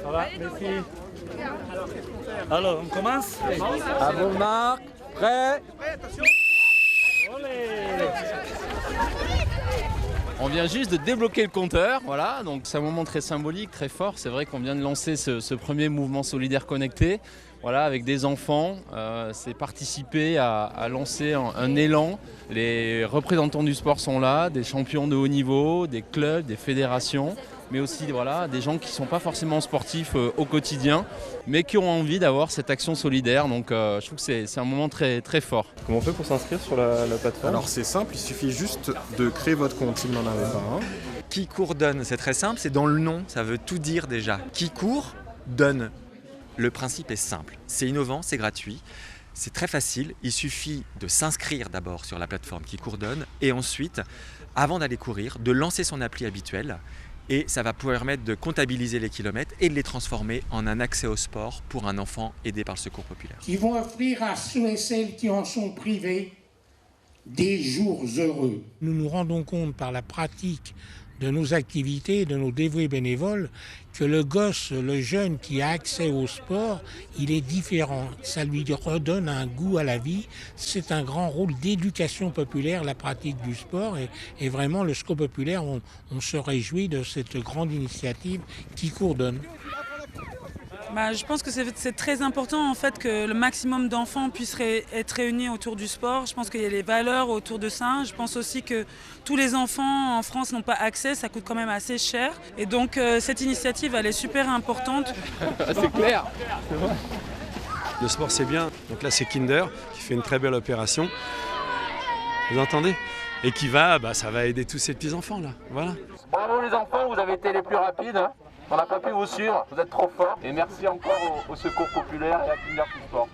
Ça va, merci. Alors, on commence? À vos marques, prêt. On vient juste de débloquer le compteur, voilà, donc c'est un moment très symbolique, très fort. C'est vrai qu'on vient de lancer ce premier mouvement solidaire connecté, voilà, avec des enfants. C'est participer à lancer un élan. Les représentants du sport sont là, des champions de haut niveau, des clubs, des fédérations, mais aussi voilà, des gens qui ne sont pas forcément sportifs au quotidien, mais qui ont envie d'avoir cette action solidaire. Donc je trouve que c'est un moment très, très fort. Comment on fait pour s'inscrire sur la plateforme? Alors c'est simple, il suffit juste de créer votre compte s'il n'en avait pas un. Qui court donne, c'est très simple, c'est dans le nom, ça veut tout dire déjà. Qui court donne. Le principe est simple, c'est innovant, c'est gratuit, c'est très facile. Il suffit de s'inscrire d'abord sur la plateforme Qui court donne et ensuite, avant d'aller courir, de lancer son appli habituelle. Et ça va pouvoir permettre de comptabiliser les kilomètres et de les transformer en un accès au sport pour un enfant aidé par le Secours populaire. Qui vont offrir à ceux et celles qui en sont privés des jours heureux. Nous nous rendons compte par la pratique de nos activités, de nos dévoués bénévoles, que le gosse, le jeune qui a accès au sport, il est différent. Ça lui redonne un goût à la vie. C'est un grand rôle d'éducation populaire, la pratique du sport. Et vraiment, le Secours populaire, on se réjouit de cette grande initiative Qui court donne. Je pense que c'est très important en fait que le maximum d'enfants puissent être réunis autour du sport. Je pense qu'il y a les valeurs autour de ça. Je pense aussi que tous les enfants en France n'ont pas accès, ça coûte quand même assez cher. Et donc cette initiative, elle est super importante. C'est clair. Le sport c'est bien, donc là c'est Kinder qui fait une très belle opération. Vous entendez? Et qui va, ça va aider tous ces petits enfants là, voilà. Bravo les enfants, vous avez été les plus rapides. On n'a pas pu vous suivre, vous êtes trop forts. Et merci encore au Secours populaire et à Kinder Sport.